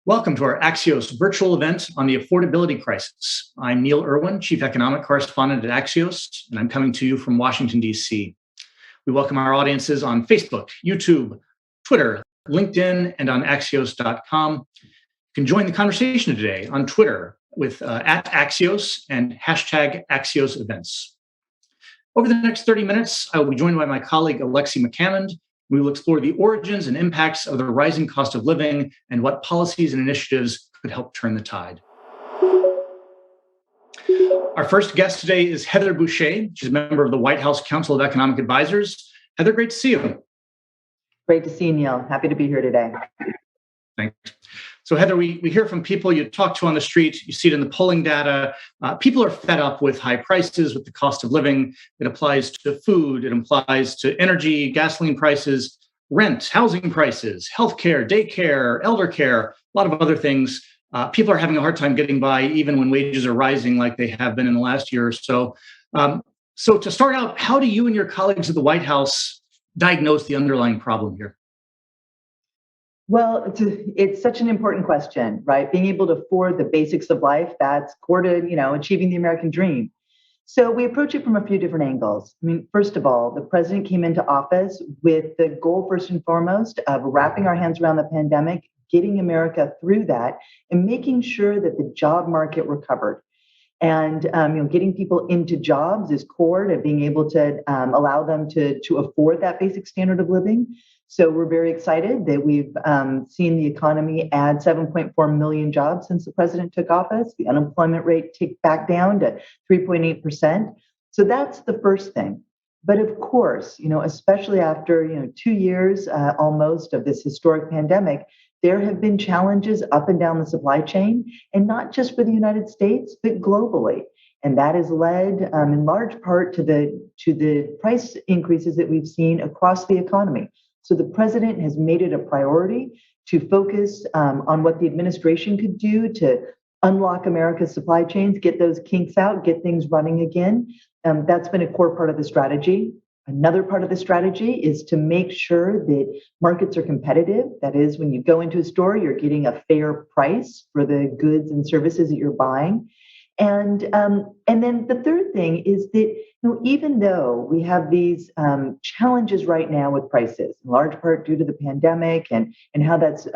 Welcome to our Axios virtual event on the affordability crisis. I'm Neil Irwin, Chief Economic Correspondent at Axios, and I'm coming to you from Washington, D.C. We welcome our audiences on Facebook, YouTube, Twitter, LinkedIn, and on Axios.com. You can join the conversation today on Twitter with at Axios and hashtag Axios events. Over the next 30 minutes, I will be joined by my colleague, Alexi McCammond. We will explore the origins and impacts of the rising cost of living and what policies and initiatives could help turn the tide. Our first guest today is Heather Boushey. She's a member of the White House Council of Economic Advisors. Heather, great to see you. Great to see you, Neil. Happy to be here today. Thanks. So Heather, we hear from people you talk to on the street, you see it in the polling data. People are fed up with high prices, with the cost of living. It applies to food, it applies to energy, gasoline prices, rent, housing prices, healthcare, daycare, elder care, a lot of other things. People are having a hard time getting by even when wages are rising like they have been in the last year or so. So to start out, how do you and your colleagues at the White House diagnose the underlying problem here? Well, it's such an important question, right? Being able to afford the basics of life, that's core to, achieving the American dream. So we approach it from a few different angles. I mean, first of all, the president came into office with the goal, first and foremost, of wrapping our hands around the pandemic, getting America through that, and making sure that the job market recovered. And getting people into jobs is core to being able to allow them to afford that basic standard of living. So we're very excited that we've seen the economy add 7.4 million jobs since the president took office. The unemployment rate ticked back down to 3.8%. So that's the first thing. But of course, especially after 2 years almost of this historic pandemic, there have been challenges up and down the supply chain, and not just for the United States, but globally. And that has led in large part to the price increases that we've seen across the economy. So the president has made it a priority to focus on what the administration could do to unlock America's supply chains, get those kinks out, get things running again. That's been a core part of the strategy. Another part of the strategy is to make sure that markets are competitive. That is, when you go into a store, you're getting a fair price for the goods and services that you're buying. And then the third thing is that even though we have these challenges right now with prices, in large part due to the pandemic and how that's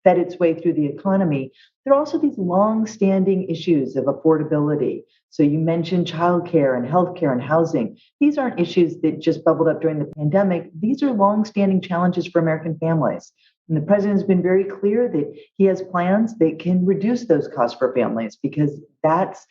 fed its way through the economy, there are also these long-standing issues of affordability. So you mentioned childcare and healthcare and housing. These aren't issues that just bubbled up during the pandemic. These are long-standing challenges for American families. And the president has been very clear that he has plans that can reduce those costs for families, because that's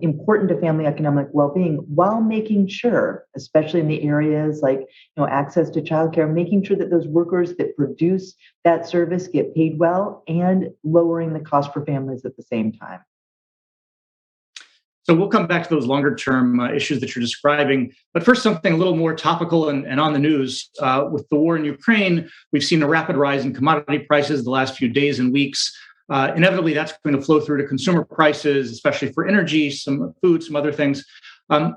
important to family economic well-being, while making sure, especially in the areas like access to childcare, making sure that those workers that produce that service get paid well, and lowering the cost for families at the same time. So we'll come back to those longer term issues that you're describing. But first, something a little more topical and on the news. With the war in Ukraine, we've seen a rapid rise in commodity prices the last few days and weeks. Inevitably, that's going to flow through to consumer prices, especially for energy, some food, some other things.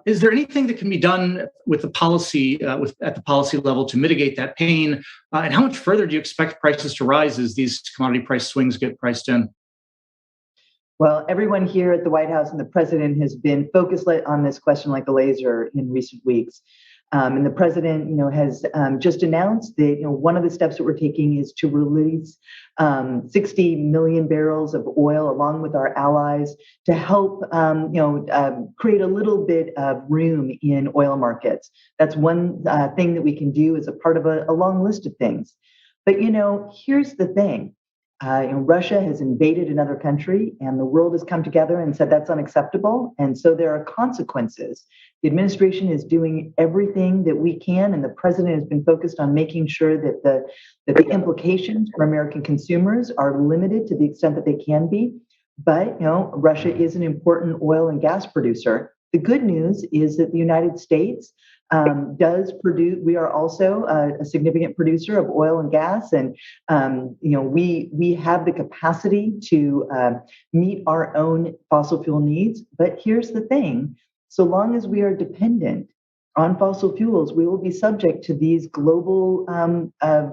Is there anything that can be done with the policy, at the policy level, to mitigate that pain? And how much further do you expect prices to rise as these commodity price swings get priced in? Well, everyone here at the White House and the president has been focused on this question like a laser in recent weeks. And the president, has just announced that one of the steps that we're taking is to release 60 million barrels of oil along with our allies to help, create a little bit of room in oil markets. That's one thing that we can do as a part of a long list of things. But here's the thing. Russia has invaded another country, and the world has come together and said that's unacceptable. And so there are consequences. The administration is doing everything that we can, and the president has been focused on making sure that the implications for American consumers are limited to the extent that they can be. But Russia is an important oil and gas producer. The good news is that the United States does produce. We are also a significant producer of oil and gas, and we have the capacity to meet our own fossil fuel needs. But here's the thing: so long as we are dependent on fossil fuels, we will be subject to these global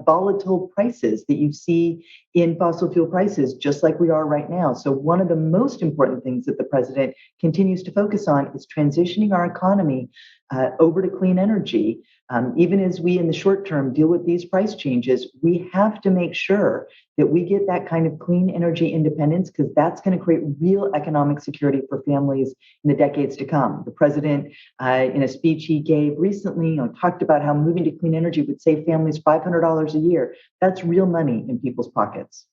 volatile prices that you see in fossil fuel prices, just like we are right now. So one of the most important things that the president continues to focus on is transitioning our economy over to clean energy. Even as we, in the short term, deal with these price changes, we have to make sure that we get that kind of clean energy independence, because that's going to create real economic security for families in the decades to come. The president, in a speech he gave recently, talked about how moving to clean energy would save families $500 a year. That's real money in people's pockets.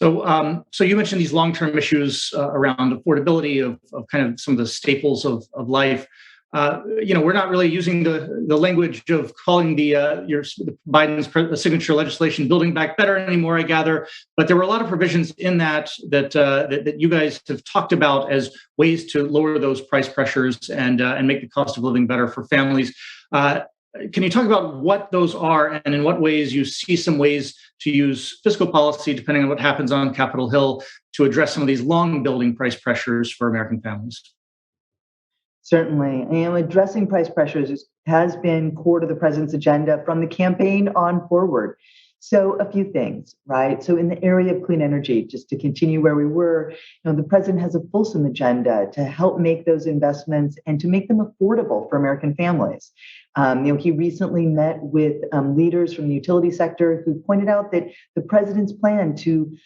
So you mentioned these long-term issues around affordability of kind of some of the staples of life. We're not really using the language of calling Biden's signature legislation "Building Back Better" anymore, I gather. But there were a lot of provisions in that you guys have talked about as ways to lower those price pressures and make the cost of living better for families. Can you talk about what those are and in what ways you see some ways to use fiscal policy, depending on what happens on Capitol Hill, to address some of these long building price pressures for American families? Certainly. Addressing price pressures has been core to the president's agenda from the campaign on forward. So a few things, right? So in the area of clean energy, just to continue where we were, the president has a fulsome agenda to help make those investments and to make them affordable for American families. He recently met with leaders from the utility sector who pointed out that the president's plan to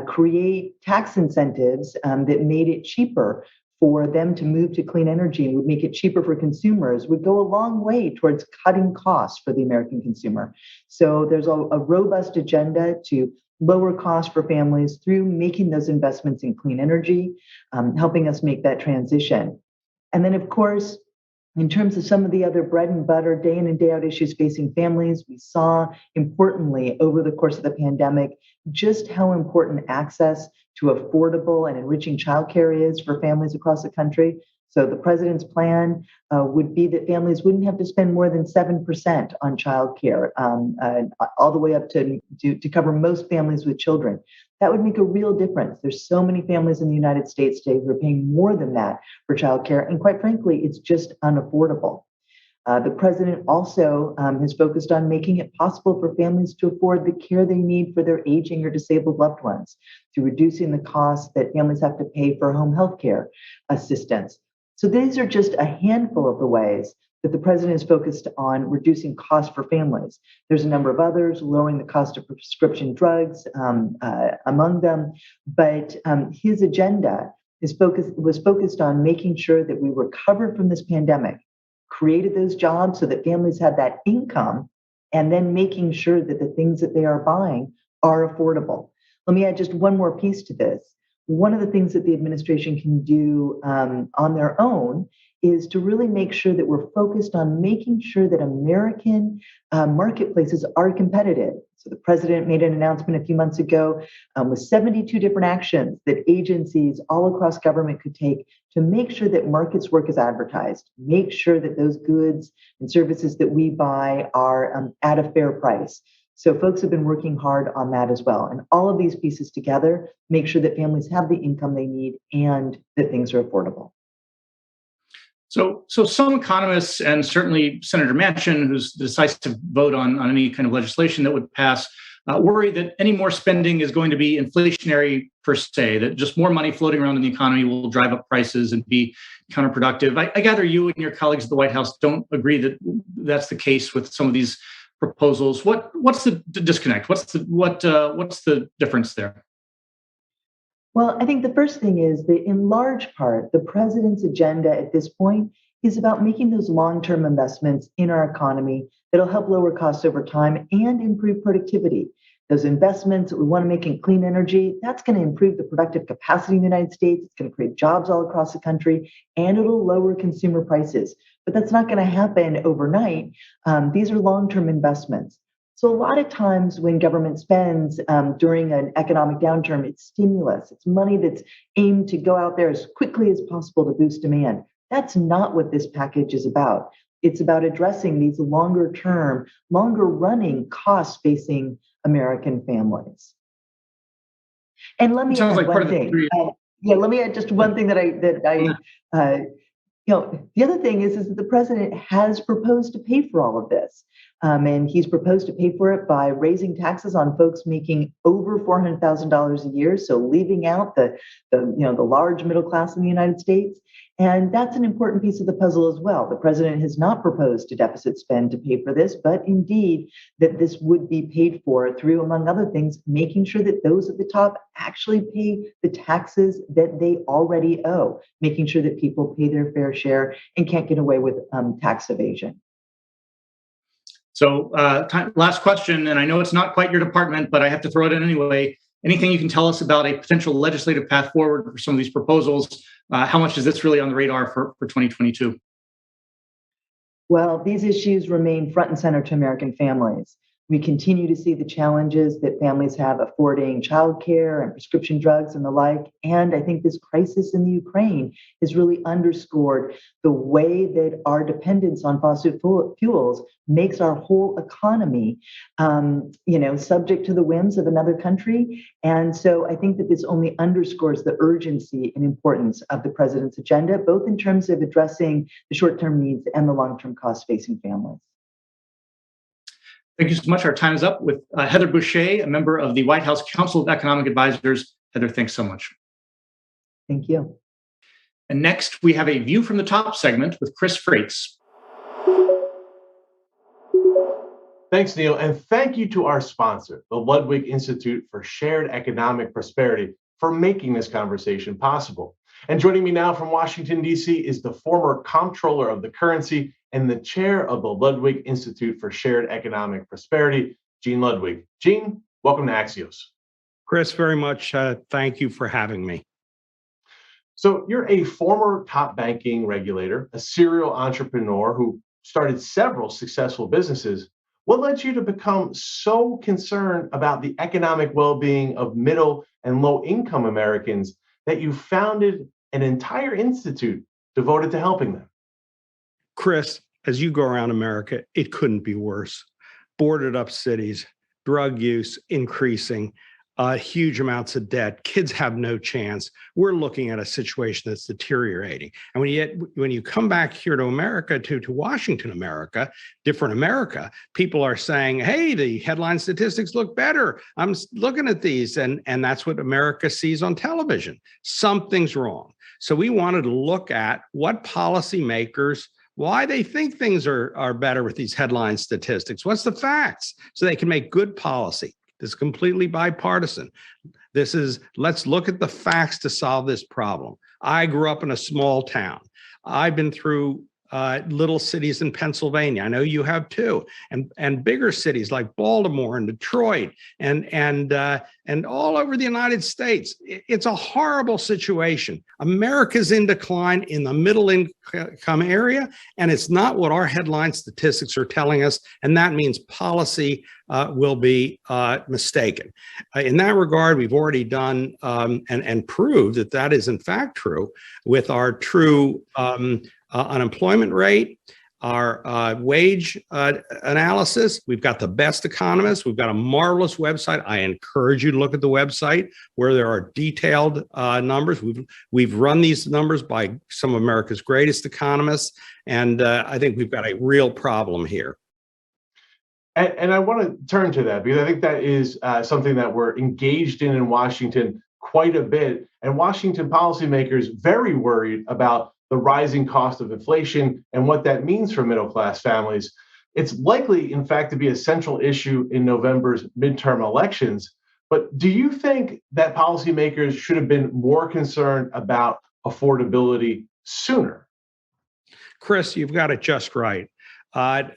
create tax incentives that made it cheaper for them to move to clean energy and would make it cheaper for consumers would go a long way towards cutting costs for the American consumer. So there's a robust agenda to lower costs for families through making those investments in clean energy, helping us make that transition. And then, of course, in terms of some of the other bread and butter, day in and day out issues facing families, we saw importantly over the course of the pandemic just how important access to affordable and enriching childcare is for families across the country. So the president's plan would be that families wouldn't have to spend more than 7% on childcare, all the way up to cover most families with children. That would make a real difference. There's so many families in the United States today who are paying more than that for childcare, and quite frankly, it's just unaffordable. The president also has focused on making it possible for families to afford the care they need for their aging or disabled loved ones, through reducing the costs that families have to pay for home health care assistance. So these are just a handful of the ways that the president is focused on reducing costs for families. There's a number of others, lowering the cost of prescription drugs among them, but his agenda was focused on making sure that we recovered from this pandemic, created those jobs so that families had that income, and then making sure that the things that they are buying are affordable. Let me add just one more piece to this. One of the things that the administration can do on their own is to really make sure that we're focused on making sure that American marketplaces are competitive. So the president made an announcement a few months ago with 72 different actions that agencies all across government could take to make sure that markets work as advertised, make sure that those goods and services that we buy are at a fair price. So folks have been working hard on that as well. And all of these pieces together make sure that families have the income they need and that things are affordable. So some economists, and certainly Senator Manchin, who's the decisive vote on any kind of legislation that would pass, worry that any more spending is going to be inflationary per se, that just more money floating around in the economy will drive up prices and be counterproductive. I gather you and your colleagues at the White House don't agree that that's the case with some of these proposals. What's the disconnect? What's the difference there? Well, I think the first thing is that in large part, the president's agenda at this point is about making those long-term investments in our economy that'll help lower costs over time and improve productivity. Those investments that we want to make in clean energy, that's going to improve the productive capacity in the United States. It's going to create jobs all across the country, and it'll lower consumer prices. But that's not going to happen overnight. These are long-term investments. So a lot of times when government spends during an economic downturn, it's stimulus. It's money that's aimed to go out there as quickly as possible to boost demand. That's not what this package is about. It's about addressing these longer-term, longer-running costs facing American families. And let me add one thing. Let me add just one thing the other thing is that the president has proposed to pay for all of this. And he's proposed to pay for it by raising taxes on folks making over $400,000 a year, so leaving out the large middle class in the United States. And that's an important piece of the puzzle as well. The president has not proposed to deficit spend to pay for this, but indeed that this would be paid for through, among other things, making sure that those at the top actually pay the taxes that they already owe, making sure that people pay their fair share and can't get away with tax evasion. So last question, and I know it's not quite your department, but I have to throw it in anyway. Anything you can tell us about a potential legislative path forward for some of these proposals? How much is this really on the radar for 2022? Well, these issues remain front and center to American families. We continue to see the challenges that families have affording childcare and prescription drugs and the like. And I think this crisis in the Ukraine has really underscored the way that our dependence on fossil fuels makes our whole economy, subject to the whims of another country. And so I think that this only underscores the urgency and importance of the president's agenda, both in terms of addressing the short-term needs and the long-term costs facing families. Thank you so much. Our time is up with Heather Boushey, a member of the White House Council of Economic Advisors. Heather, thanks so much. Thank you. And next, we have a View from the Top segment with Chris Freites. Thanks, Neil, and thank you to our sponsor, the Ludwig Institute for Shared Economic Prosperity, for making this conversation possible. And joining me now from Washington, D.C. is the former comptroller of the currency and the chair of the Ludwig Institute for Shared Economic Prosperity, Gene Ludwig. Gene, welcome to Axios. Chris, very much. Thank you for having me. So you're a former top banking regulator, a serial entrepreneur who started several successful businesses. What led you to become so concerned about the economic well-being of middle and low-income Americans that you founded an entire institute devoted to helping them? Chris, as you go around America, it couldn't be worse. Boarded up cities, drug use increasing, huge amounts of debt. Kids have no chance. We're looking at a situation that's deteriorating. And when you come back here to America, to Washington, America, different America, people are saying, hey, the headline statistics look better. I'm looking at these. And that's what America sees on television. Something's wrong. So we wanted to look at what policymakers, why they think things are better with these headline statistics. What's the facts? So they can make good policy. This is completely bipartisan. Let's look at the facts to solve this problem. I grew up in a small town. I've been through little cities in Pennsylvania. I know you have too, and bigger cities like Baltimore and Detroit and all over the United States. It's a horrible situation. America's in decline in the middle income area, and it's not what our headline statistics are telling us, and that means policy will be mistaken. In that regard, we've already done and proved that is in fact true with our true unemployment rate, our wage analysis. We've got the best economists. We've got a marvelous website. I encourage you to look at the website where there are detailed numbers. We've run these numbers by some of America's greatest economists, and I think we've got a real problem here. And I want to turn to that because I think that is something that we're engaged in Washington quite a bit. And Washington policymakers very worried about the rising cost of inflation and what that means for middle-class families. It's likely, in fact, to be a central issue in November's midterm elections. But do you think that policymakers should have been more concerned about affordability sooner? Chris, you've got it just right.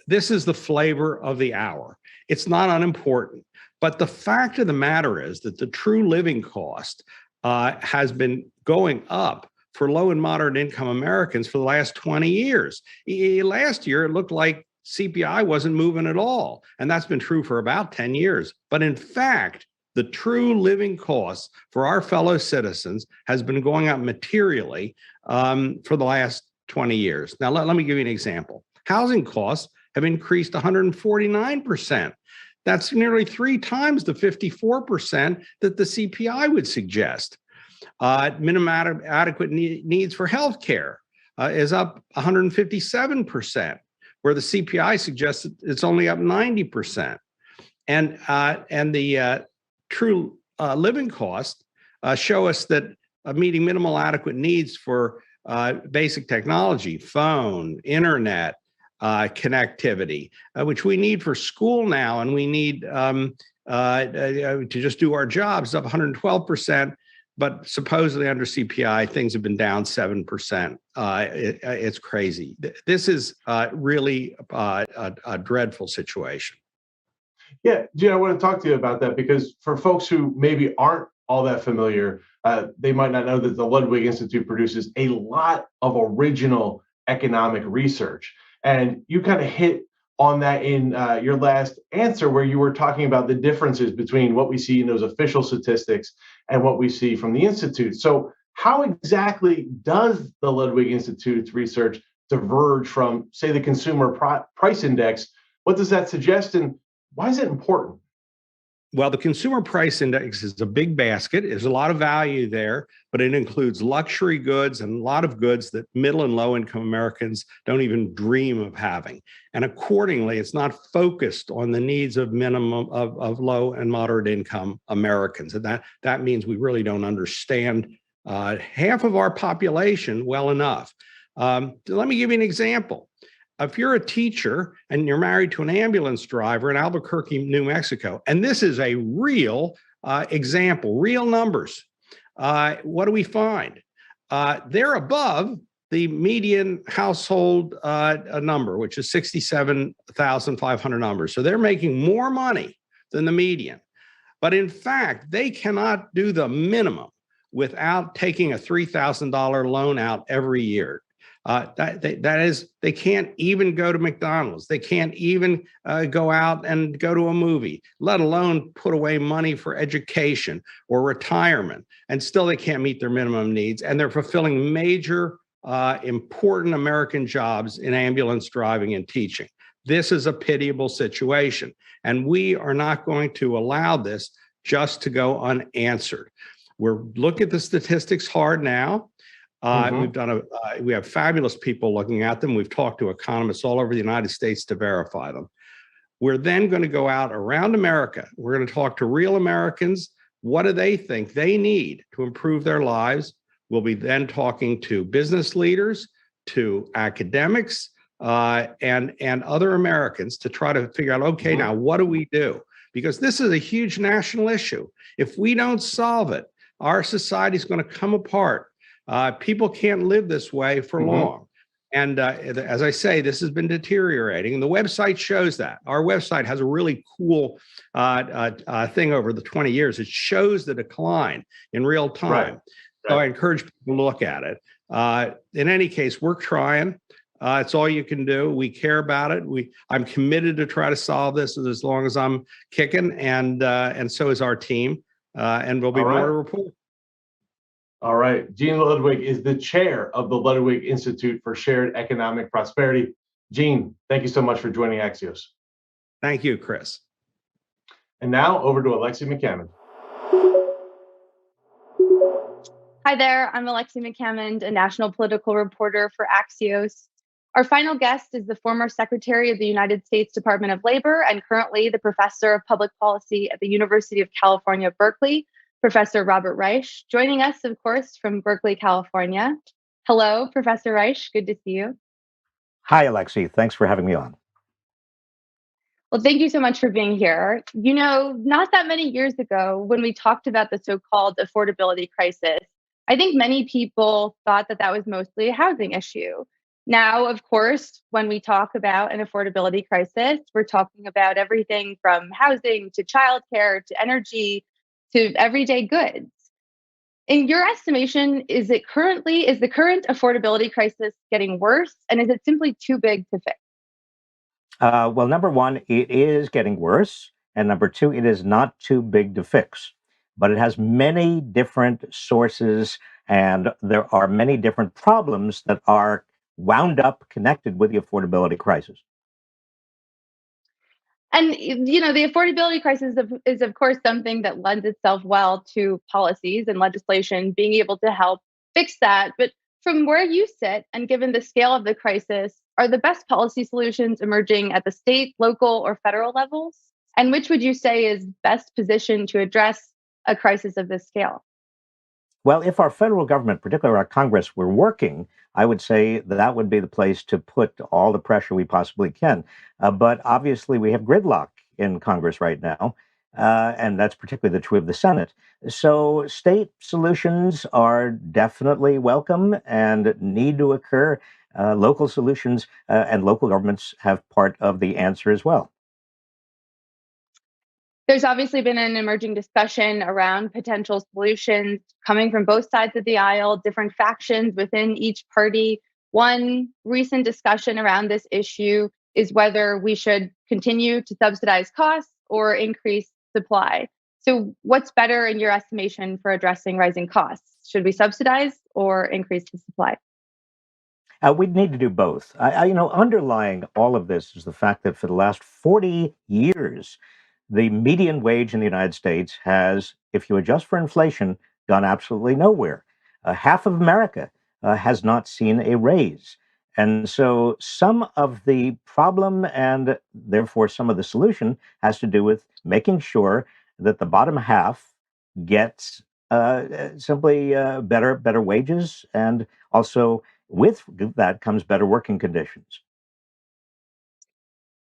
This is the flavor of the hour. It's not unimportant. But the fact of the matter is that the true living cost has been going up for low and moderate income Americans for the last 20 years. Last year, it looked like CPI wasn't moving at all. And that's been true for about 10 years. But in fact, the true living cost for our fellow citizens has been going up materially for the last 20 years. Now, let me give you an example. Housing costs have increased 149%. That's nearly 3 times the 54% that the CPI would suggest. Minimum adequate needs for healthcare is up 157%. where the CPI suggests it's only up 90%. And the true living costs show us that meeting minimal adequate needs for basic technology, phone, internet, connectivity, which we need for school now, and we need to just do our jobs, up 112%. But supposedly under CPI, things have been down 7%. It's crazy. This is really a dreadful situation. Yeah, Gene, I want to talk to you about that because for folks who maybe aren't all that familiar, they might not know that the Ludwig Institute produces a lot of original economic research. And you kind of hit on that in your last answer, where you were talking about the differences between what we see in those official statistics and what we see from the Institute. So how exactly does the Ludwig Institute's research diverge from, say, the Consumer Price Index? What does that suggest, and why is it important? Well, the Consumer Price Index is a big basket. There's a lot of value there, but it includes luxury goods and a lot of goods that middle and low income Americans don't even dream of having. And accordingly, it's not focused on the needs of low and moderate income Americans. And that means we really don't understand half of our population well enough. Let me give you an example. If you're a teacher and you're married to an ambulance driver in Albuquerque, New Mexico, and this is a real example, real numbers, what do we find? They're above the median household number, which is 67,500 numbers. So they're making more money than the median. But in fact, they cannot do the minimum without taking a $3,000 loan out every year. That is, they can't even go to McDonald's. They can't even go out and go to a movie, let alone put away money for education or retirement. And still they can't meet their minimum needs. And they're fulfilling major, important American jobs in ambulance driving and teaching. This is a pitiable situation. And we are not going to allow this just to go unanswered. We're looking at the statistics hard now. We have fabulous people looking at them. We've talked to economists all over the United States to verify them. We're then going to go out around America. We're going to talk to real Americans. What do they think they need to improve their lives? We'll be then talking to business leaders, to academics, and other Americans to try to figure out, okay, now what do we do? Because this is a huge national issue. If we don't solve it, our society is going to come apart. People can't live this way for long. And as I say, this has been deteriorating. And the website shows that. Our website has a really cool thing over the 20 years. It shows the decline in real time. Right. So I encourage people to look at it. In any case, we're trying. It's all you can do. We care about it. I'm committed to try to solve this as long as I'm kicking, and so is our team. And there'll be more to report. All right. Gene Ludwig is the chair of the Ludwig Institute for Shared Economic Prosperity. Gene, thank you so much for joining Axios. Thank you, Chris. And now over to Alexi McCammond. Hi there. I'm Alexi McCammond, a national political reporter for Axios. Our final guest is the former Secretary of the United States Department of Labor and currently the Professor of Public Policy at the University of California, Berkeley, Professor Robert Reich, joining us, of course, from Berkeley, California. Hello, Professor Reich. Good to see you. Hi, Alexi. Thanks for having me on. Well, thank you so much for being here. You know, not that many years ago, when we talked about the so-called affordability crisis, I think many people thought that that was mostly a housing issue. Now, of course, when we talk about an affordability crisis, we're talking about everything from housing to childcare to energy to everyday goods. In your estimation, is the current affordability crisis getting worse, and is it simply too big to fix? Well, number one, it is getting worse, and number two, it is not too big to fix. But it has many different sources, and there are many different problems that are wound up connected with the affordability crisis. And, you know, the affordability crisis is, of course, something that lends itself well to policies and legislation being able to help fix that. But from where you sit, and given the scale of the crisis, are the best policy solutions emerging at the state, local, or federal levels? And which would you say is best positioned to address a crisis of this scale? Well, if our federal government, particularly our Congress, were working, I would say that would be the place to put all the pressure we possibly can. But obviously, we have gridlock in Congress right now, and that's particularly the true of the Senate. So, state solutions are definitely welcome and need to occur. Local solutions and local governments have part of the answer as well. There's obviously been an emerging discussion around potential solutions coming from both sides of the aisle, different factions within each party. One recent discussion around this issue is whether we should continue to subsidize costs or increase supply. So, what's better in your estimation for addressing rising costs? Should we subsidize or increase the supply? We'd need to do both. Underlying all of this is the fact that for the last 40 years, the median wage in the United States has, if you adjust for inflation, gone absolutely nowhere. Half of America has not seen a raise. And so some of the problem and therefore some of the solution has to do with making sure that the bottom half gets simply better wages, and also with that comes better working conditions.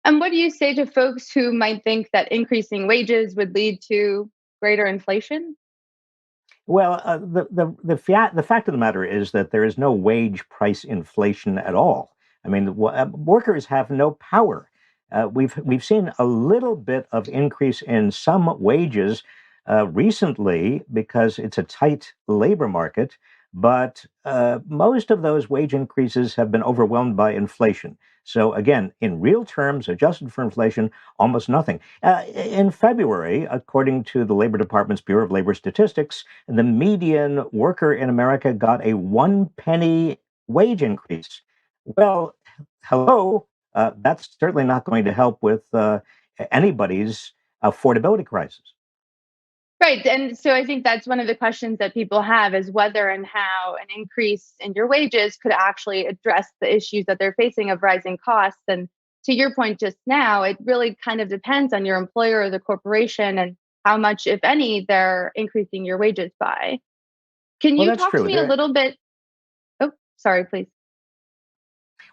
And what do you say to folks who might think that increasing wages would lead to greater inflation? Well, the fact of the matter is that there is no wage price inflation at all. I mean, workers have no power. We've seen a little bit of increase in some wages recently because it's a tight labor market, but most of those wage increases have been overwhelmed by inflation. So again, in real terms, adjusted for inflation, almost nothing. In February, according to the Labor Department's Bureau of Labor Statistics, the median worker in America got a 1 penny wage increase. Well, hello, that's certainly not going to help with anybody's affordability crisis. Right. And so I think that's one of the questions that people have is whether and how an increase in your wages could actually address the issues that they're facing of rising costs. And to your point just now, it really kind of depends on your employer or the corporation and how much, if any, they're increasing your wages by. Can Well, you that's talk to true. me a little bit? Oh, sorry, please.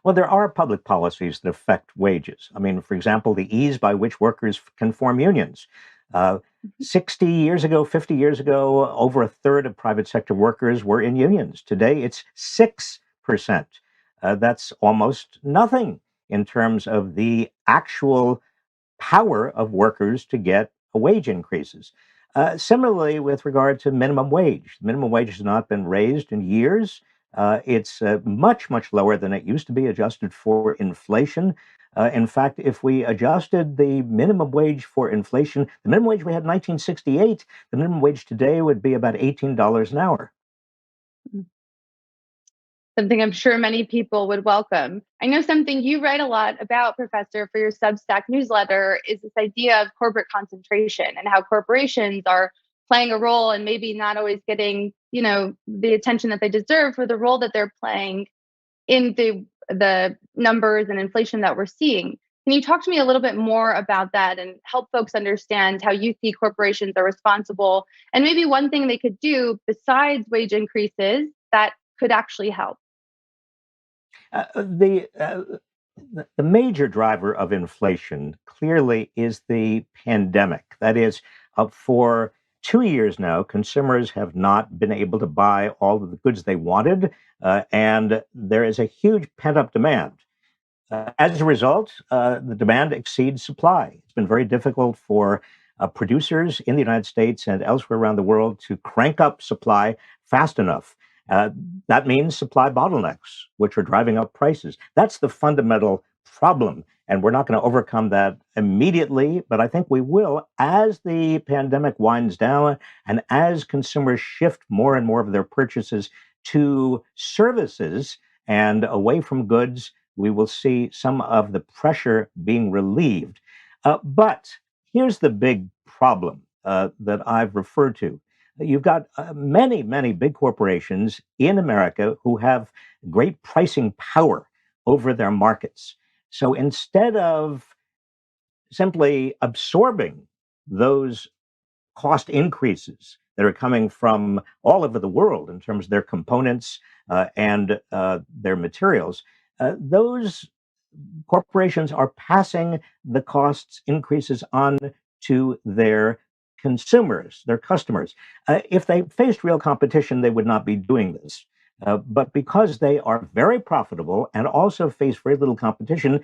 Well, there are public policies that affect wages. I mean, for example, the ease by which workers can form unions. Uh, 60 years ago, 50 years ago, over a third of private sector workers were in unions. Today, it's 6%. That's almost nothing in terms of the actual power of workers to get wage increases. Similarly, with regard to minimum wage, minimum wage has not been raised in years. It's much lower than it used to be, adjusted for inflation. In fact, if we adjusted the minimum wage for inflation, the minimum wage we had in 1968, the minimum wage today would be about $18 an hour. Something I'm sure many people would welcome. I know something you write a lot about, Professor, for your Substack newsletter is this idea of corporate concentration and how corporations are playing a role and maybe not always getting, the attention that they deserve for the role that they're playing in the numbers and inflation that we're seeing. Can you talk to me a little bit more about that and help folks understand how you see corporations are responsible and maybe one thing they could do besides wage increases that could actually help? The major driver of inflation clearly is the pandemic. That is, for 2 years now, consumers have not been able to buy all of the goods they wanted, and there is a huge pent-up demand. As a result, the demand exceeds supply. It's been very difficult for producers in the United States and elsewhere around the world to crank up supply fast enough. That means supply bottlenecks, which are driving up prices. That's the fundamental problem. And we're not going to overcome that immediately, but I think we will as the pandemic winds down and as consumers shift more and more of their purchases to services and away from goods. We will see some of the pressure being relieved. But here's the big problem that I've referred to. You've got many big corporations in America who have great pricing power. over their markets. So instead of simply absorbing those cost increases that are coming from all over the world in terms of their components and their materials, those corporations are passing the costs increases on to their consumers, their customers. If they faced real competition, they would not be doing this. But because they are very profitable and also face very little competition,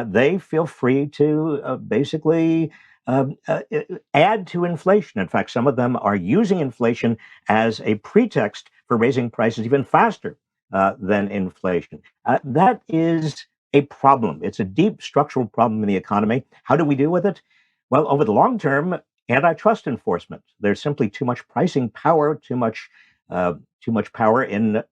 they feel free to basically add to inflation. In fact, some of them are using inflation as a pretext for raising prices even faster than inflation. That is a problem. It's a deep structural problem in the economy. How do we deal with it? Well, over the long term, antitrust enforcement. There's simply too much pricing power, too much power in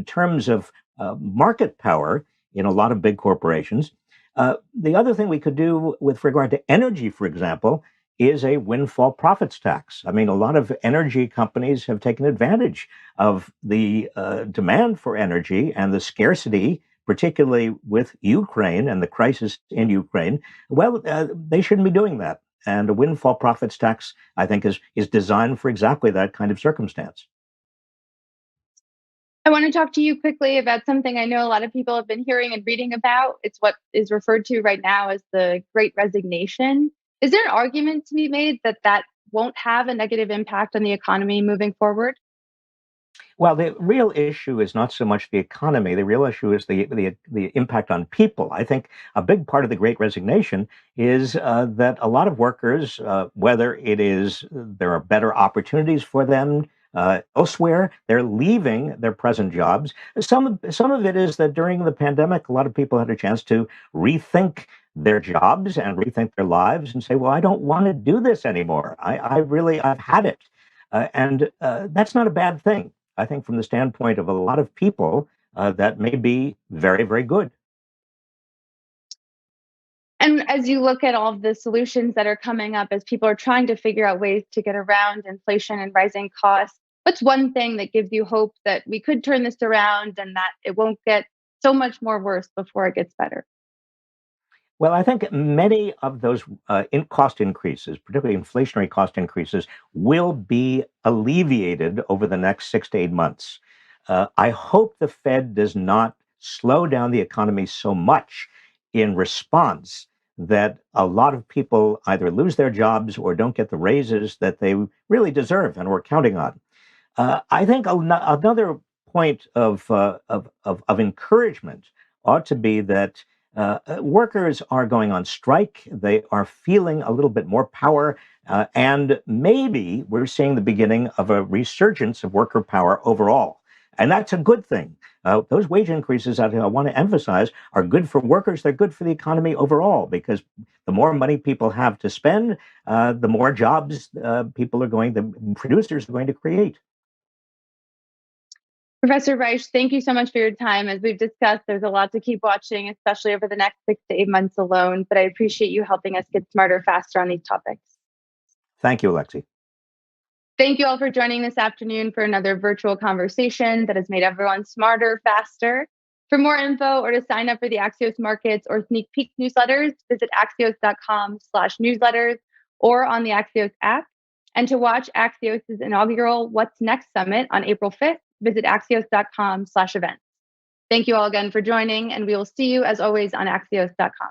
terms of market power in a lot of big corporations. The other thing we could do with regard to energy, for example, is a windfall profits tax. I mean, a lot of energy companies have taken advantage of the demand for energy and the scarcity, particularly with Ukraine and the crisis in Ukraine. Well, they shouldn't be doing that. And a windfall profits tax, I think, is designed for exactly that kind of circumstance. I want to talk to you quickly about something I know a lot of people have been hearing and reading about. It's what is referred to right now as the Great Resignation. Is there an argument to be made that that won't have a negative impact on the economy moving forward? Well, the real issue is not so much the economy. The real issue is the impact on people. I think a big part of the Great Resignation is that a lot of workers, whether it is there are better opportunities for them elsewhere, they're leaving their present jobs. Some of it is that during the pandemic, a lot of people had a chance to rethink their jobs and rethink their lives and say, well, I don't want to do this anymore. I've had it. And that's not a bad thing. I think from the standpoint of a lot of people, that may be very, very good. And as you look at all of the solutions that are coming up, as people are trying to figure out ways to get around inflation and rising costs, what's one thing that gives you hope that we could turn this around and that it won't get so much more worse before it gets better? Well, I think many of those cost increases, particularly inflationary cost increases, will be alleviated over the next 6 to 8 months. I hope the Fed does not slow down the economy so much in response that a lot of people either lose their jobs or don't get the raises that they really deserve and were counting on. I think another point of encouragement ought to be that workers are going on strike. They are feeling a little bit more power. And maybe we're seeing the beginning of a resurgence of worker power overall. And that's a good thing. Those wage increases, I want to emphasize, are good for workers. They're good for the economy overall, because the more money people have to spend, the more jobs the producers are going to create. Professor Reich, thank you so much for your time. As we've discussed, there's a lot to keep watching, especially over the next 6 to 8 months alone. But I appreciate you helping us get smarter faster on these topics. Thank you, Alexi. Thank you all for joining this afternoon for another virtual conversation that has made everyone smarter, faster. For more info or to sign up for the Axios Markets or Sneak Peek newsletters, visit axios.com/newsletters or on the Axios app. And to watch Axios' inaugural What's Next Summit on April 5th, visit axios.com/events. Thank you all again for joining, and we will see you as always on axios.com.